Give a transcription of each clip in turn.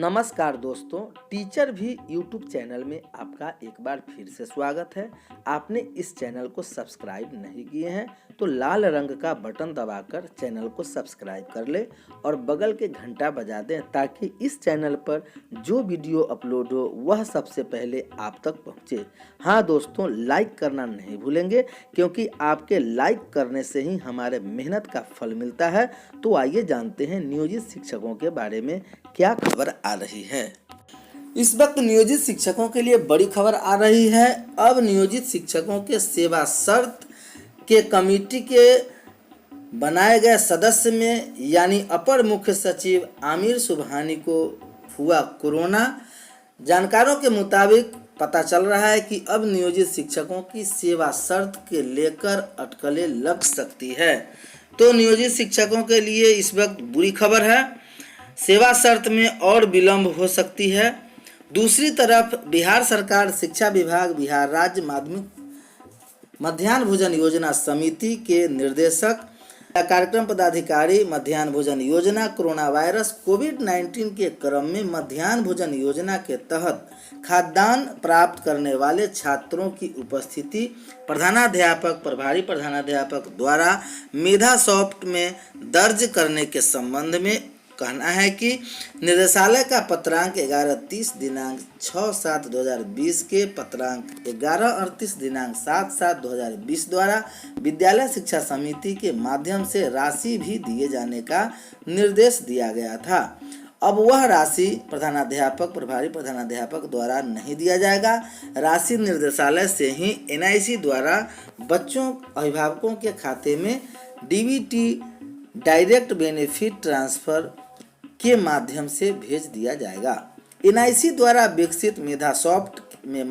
नमस्कार दोस्तों, टीचर भी यूट्यूब चैनल में आपका एक बार फिर से स्वागत है। आपने इस चैनल को सब्सक्राइब नहीं किए हैं तो लाल रंग का बटन दबाकर चैनल को सब्सक्राइब कर ले और बगल के घंटा बजा दें ताकि इस चैनल पर जो वीडियो अपलोड हो वह सबसे पहले आप तक पहुंचे। हाँ दोस्तों, लाइक करना नहीं भूलेंगे क्योंकि आपके लाइक करने से ही हमारे मेहनत का फल मिलता है। तो आइए जानते हैं नियोजित शिक्षकों के बारे में क्या खबर आ रही है। इस वक्त नियोजित शिक्षकों के लिए बड़ी खबर आ रही है। अब नियोजित शिक्षकों के सेवा शर्त के कमेटी के बनाए गए सदस्य में यानी अपर मुख्य सचिव आमिर सुबहानी को हुआ कोरोना। जानकारों के मुताबिक पता चल रहा है कि अब नियोजित शिक्षकों की सेवा शर्त के लेकर अटकलें लग सकती है। तो नियोजित शिक्षकों के लिए इस वक्त बुरी खबर है, सेवा शर्त में और विलंब हो सकती है। दूसरी तरफ बिहार सरकार शिक्षा विभाग बिहार राज्य माध्यमिक मध्याह्न भोजन योजना समिति के निर्देशक कार्यक्रम पदाधिकारी मध्याह्न भोजन योजना कोरोना वायरस कोविड-19 के क्रम में मध्याह्न भोजन योजना के तहत खाद्यान्न प्राप्त करने वाले छात्रों की उपस्थिति प्रधानाध्यापक प्रभारी प्रधानाध्यापक द्वारा मेधा सॉफ्ट में दर्ज करने के संबंध में कहना है कि निर्देशालय का पत्रांक 11:30 दिनांक 6/7/2020 के पत्रांक 11:38 दिनांक 7/7/2020 द्वारा विद्यालय शिक्षा समिति के माध्यम से राशि भी दिए जाने का निर्देश दिया गया था। अब वह राशि प्रधानाध्यापक प्रभारी प्रधानाध्यापक द्वारा नहीं दिया जाएगा। राशि निर्देशालय से ही NIC द्वारा बच्चों अभिभावकों के खाते में DBT डायरेक्ट बेनिफिट ट्रांसफर के माध्यम से भेज दिया जाएगा। NIC द्वारा विकसित मेधा सॉफ्ट में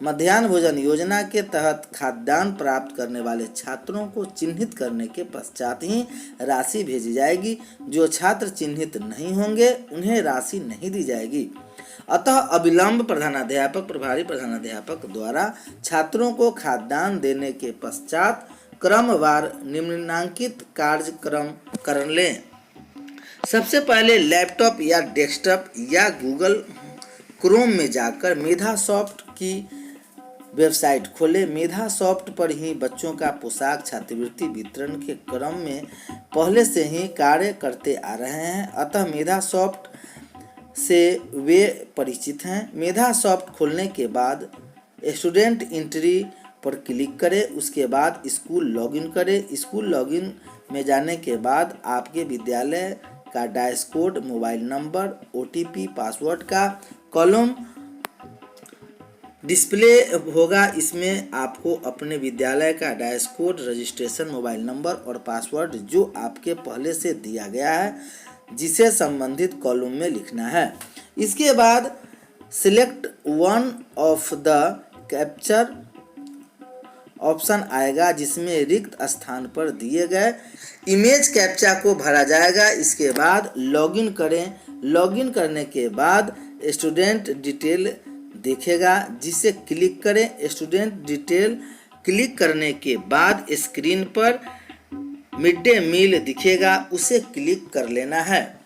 मध्याह्न भोजन योजना के तहत खाद्यान्न प्राप्त करने वाले छात्रों को चिन्हित करने के पश्चात ही राशि भेजी जाएगी। जो छात्र चिन्हित नहीं होंगे उन्हें राशि नहीं दी जाएगी। अतः अविलंब प्रधानाध्यापक प्रभारी प्रधानाध्यापक द्वारा छात्रों को खाद्यान्न देने के पश्चात क्रमवार निम्नांकित कार्यक्रम कर लें। सबसे पहले लैपटॉप या डेस्कटॉप या गूगल क्रोम में जाकर मेधा सॉफ्ट की वेबसाइट खोलें। मेधा सॉफ्ट पर ही बच्चों का पोशाक छात्रवृत्ति वितरण के क्रम में पहले से ही कार्य करते आ रहे हैं, अतः मेधा सॉफ्ट से वे परिचित हैं। मेधा सॉफ्ट खोलने के बाद स्टूडेंट एंट्री पर क्लिक करें, उसके बाद स्कूल लॉगिन करें। स्कूल लॉगिन में जाने के बाद आपके विद्यालय का dashboard mobile number OTP password का कॉलम डिस्प्ले होगा। इसमें आपको अपने विद्यालय का डैशबोर्ड रजिस्ट्रेशन मोबाइल नंबर और पासवर्ड जो आपके पहले से दिया गया है जिसे संबंधित कॉलम में लिखना है। इसके बाद select one of the capture option आएगा जिसमें रिक्त स्थान पर दिए गए इमेज कैप्चा को भरा जाएगा। इसके बाद लॉगिन करें। लॉगिन करने के बाद स्टूडेंट डिटेल दिखेगा जिसे क्लिक करें। स्टूडेंट डिटेल क्लिक करने के बाद स्क्रीन पर मिड डे मील दिखेगा, उसे क्लिक कर लेना है।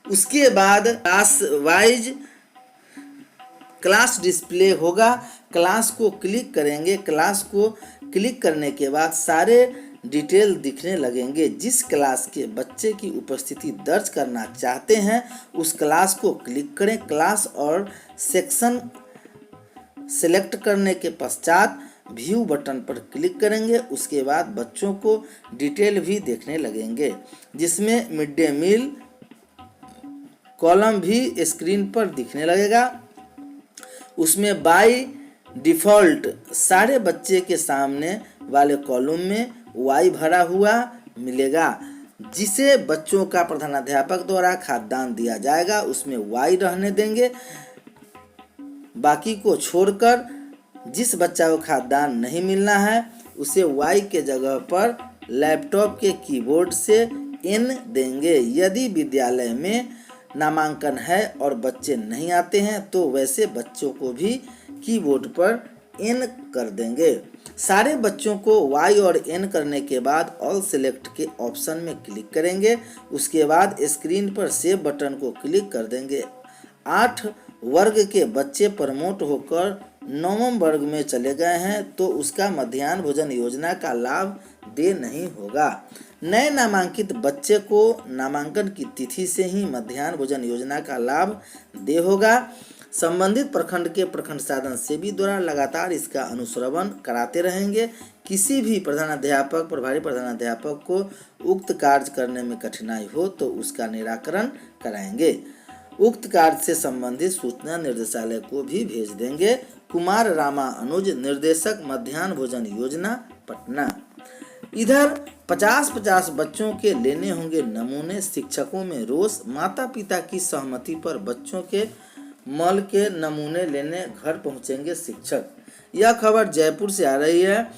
उसके बाद क्लास वाइज क्लास डिस्प्ले होगा, क्लास को क्लिक करेंगे। क्लास को क्लिक करने के बाद सारे डिटेल दिखने लगेंगे। जिस क्लास के बच्चे की उपस्थिति दर्ज करना चाहते हैं उस क्लास को क्लिक करें। क्लास और सेक्शन सेलेक्ट करने के पश्चात व्यू बटन पर क्लिक करेंगे। उसके बाद बच्चों को डिटेल भी देखने लगेंगे जिसमें मिड डे मील कॉलम भी स्क्रीन पर दिखने लगेगा। उसमें बाय डिफ़ॉल्ट सारे बच्चे के सामने वाले कॉलम में Y भरा हुआ मिलेगा जिसे बच्चों का प्रधानाध्यापक द्वारा खाद्यान्न दिया जाएगा, उसमें Y रहने देंगे। बाकी को छोड़कर जिस बच्चा को खाद्यान्न नहीं मिलना है उसे Y के जगह पर लैपटॉप के कीबोर्ड से N देंगे। यदि विद्यालय में नामांकन है और बच्चे नहीं आते हैं तो वैसे बच्चों को भी कीबोर्ड पर एन कर देंगे। सारे बच्चों को वाई और एन करने के बाद ऑल सेलेक्ट के ऑप्शन में क्लिक करेंगे। उसके बाद स्क्रीन पर सेव बटन को क्लिक कर देंगे। 8 वर्ग के बच्चे प्रमोट होकर 9वें वर्ग में चले गए हैं तो उसका मध्याह्न भोजन योजना का लाभ दे नहीं होगा। नए नामांकित बच्चे को नामांकन की तिथि से ही मध्याह्न भोजन योजना का लाभ दे होगा। संबंधित प्रखंड के प्रखंड साधन सेवी द्वारा लगातार इसका अनुश्रवण कराते रहेंगे। किसी भी प्रधानाध्यापक प्रभारी प्रधानाध्यापक को उक्त कार्य करने में कठिनाई हो तो उसका निराकरण कराएंगे। उक्त कार्य से संबंधित सूचना निर्देशालय को भी भेज देंगे। कुमार रामा अनुज, निर्देशक मध्याह्न भोजन योजना, पटना। इधर 50-50 बच्चों के लेने होंगे नमूने, शिक्षकों में रोष। माता पिता की सहमति पर बच्चों के मल के नमूने लेने घर पहुंचेंगे शिक्षक। यह खबर जयपुर से आ रही है।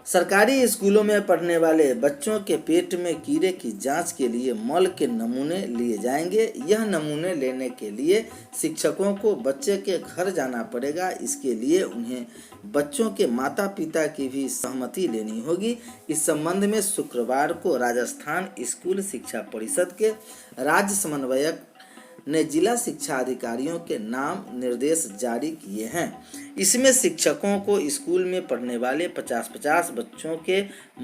सरकारी स्कूलों में पढ़ने वाले बच्चों के पेट में कीड़े की जांच के लिए मल के नमूने लिए जाएंगे। यह नमूने लेने के लिए शिक्षकों को बच्चे के घर जाना पड़ेगा। इसके लिए उन्हें बच्चों के माता पिता की भी सहमति लेनी होगी। इस संबंध में शुक्रवार को राजस्थान स्कूल शिक्षा परिषद के राज्य समन्वयक ने जिला शिक्षा अधिकारियों के नाम निर्देश जारी किए हैं। इसमें शिक्षकों को स्कूल में पढ़ने वाले 50-50 बच्चों के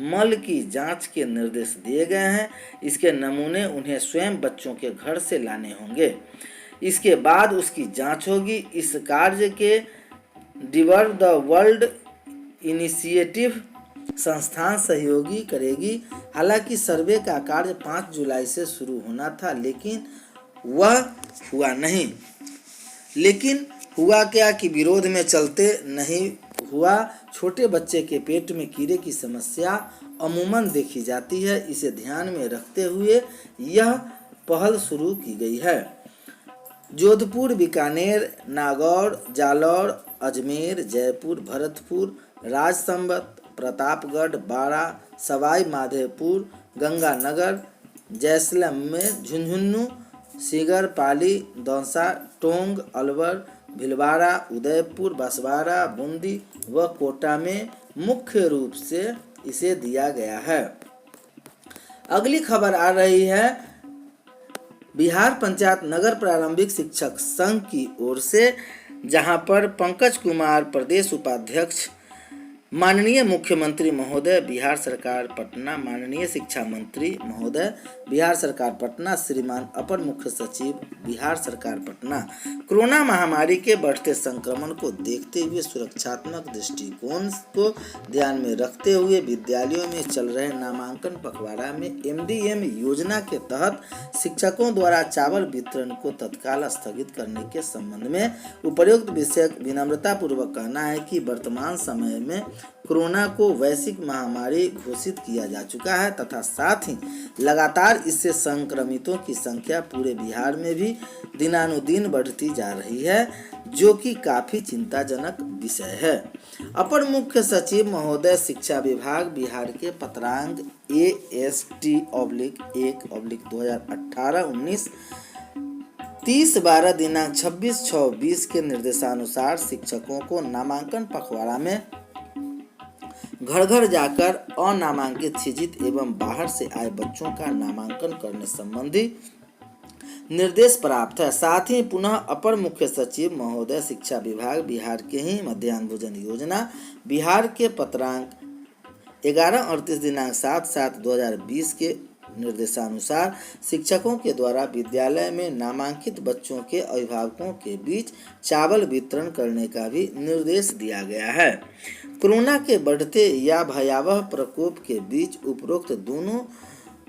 मल की जांच के निर्देश दिए गए हैं। इसके नमूने उन्हें स्वयं बच्चों के घर से लाने होंगे। इसके बाद उसकी जांच होगी। इस कार्य के डिवर द वर्ल्ड इनिशिएटिव संस्थान सहयोगी करेगी। हालांकि सर्वे का कार्य 5 जुलाई से शुरू होना था, लेकिन वह हुआ नहीं। लेकिन हुआ क्या कि विरोध में चलते नहीं हुआ। छोटे बच्चे के पेट में कीड़े की समस्या अमूमन देखी जाती है। इसे ध्यान में रखते हुए यह पहल शुरू की गई है। जोधपुर, बीकानेर, नागौर, जालौर, अजमेर, जयपुर, भरतपुर, राजसमंद, प्रतापगढ़, बाड़ा, सवाई माधोपुर, गंगानगर, जैसलमेर, झुंझुनू, सीगर, पाली, दौसा, टोंक, अलवर, भिलवाड़ा, उदयपुर, बांसवाड़ा, बूंदी व कोटा में मुख्य रूप से इसे दिया गया है। अगली खबर आ रही है बिहार पंचायत नगर प्रारंभिक शिक्षक संघ की ओर से, जहां पर पंकज कुमार प्रदेश उपाध्यक्ष, माननीय मुख्यमंत्री महोदय बिहार सरकार पटना, माननीय शिक्षा मंत्री महोदय बिहार सरकार पटना, श्रीमान अपर मुख्य सचिव बिहार सरकार पटना, कोरोना महामारी के बढ़ते संक्रमण को देखते हुए सुरक्षात्मक दृष्टिकोण को ध्यान में रखते हुए विद्यालयों में चल रहे नामांकन पखवाड़ा में MDM योजना के तहत शिक्षकों द्वारा चावल वितरण को तत्काल स्थगित करने के संबंध में उपर्युक्त विषय विनम्रता पूर्वक कहना है कि वर्तमान समय में कोरोना को वैश्विक महामारी घोषित किया जा चुका है तथा साथ ही लगातार इससे संक्रमितों की संख्या पूरे बिहार में भी दिनानुदिन बढ़ती जा रही है, जो कि काफी चिंताजनक विषय है। अपर मुख्य सचिव महोदय शिक्षा विभाग बिहार के पत्रांक AST/1/2018-19 30/12 दिनांक 26/6/20 के निर्देशानुसार शिक्षकों को नामांकन पखवाड़ा में घर घर जाकर अनामांकित शिक्षित एवं बाहर से आए बच्चों का नामांकन करने संबंधी निर्देश प्राप्त है। साथ ही पुनः अपर मुख्य सचिव महोदय शिक्षा विभाग बिहार के ही मध्याह्न भोजन योजना बिहार के पत्रांक 11/38 दिनांक 7/7/2020 के निर्देशानुसार शिक्षकों के द्वारा विद्यालय में नामांकित बच्चों के अभिभावकों के बीच चावल वितरण करने का भी निर्देश दिया गया है। कोरोना के बढ़ते या भयावह प्रकोप के बीच उपरोक्त दोनों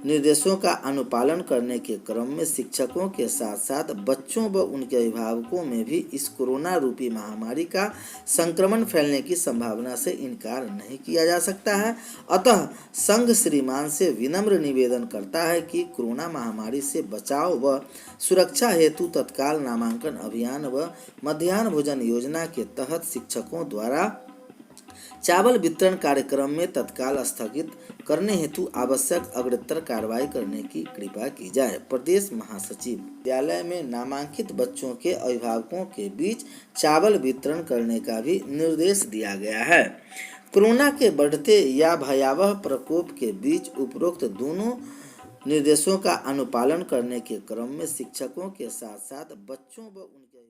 निर्देशों का अनुपालन करने के क्रम में शिक्षकों के साथ साथ बच्चों व उनके अभिभावकों में भी इस कोरोना रूपी महामारी का संक्रमण फैलने की संभावना से इनकार नहीं किया जा सकता है। अतः संघ श्रीमान से विनम्र निवेदन करता है कि कोरोना महामारी से बचाव व सुरक्षा हेतु तत्काल नामांकन अभियान व मध्याह्न भोजन योजना के तहत शिक्षकों द्वारा चावल वितरण कार्यक्रम में तत्काल स्थगित करने हेतु आवश्यक अग्रतर कार्रवाई करने की कृपा की जाए। प्रदेश महासचिव। विद्यालय में नामांकित बच्चों के अभिभावकों के बीच चावल वितरण करने का भी निर्देश दिया गया है। कोरोना के बढ़ते या भयावह प्रकोप के बीच उपरोक्त दोनों निर्देशों का अनुपालन करने के क्रम में शिक्षकों के साथ साथ बच्चों व उनके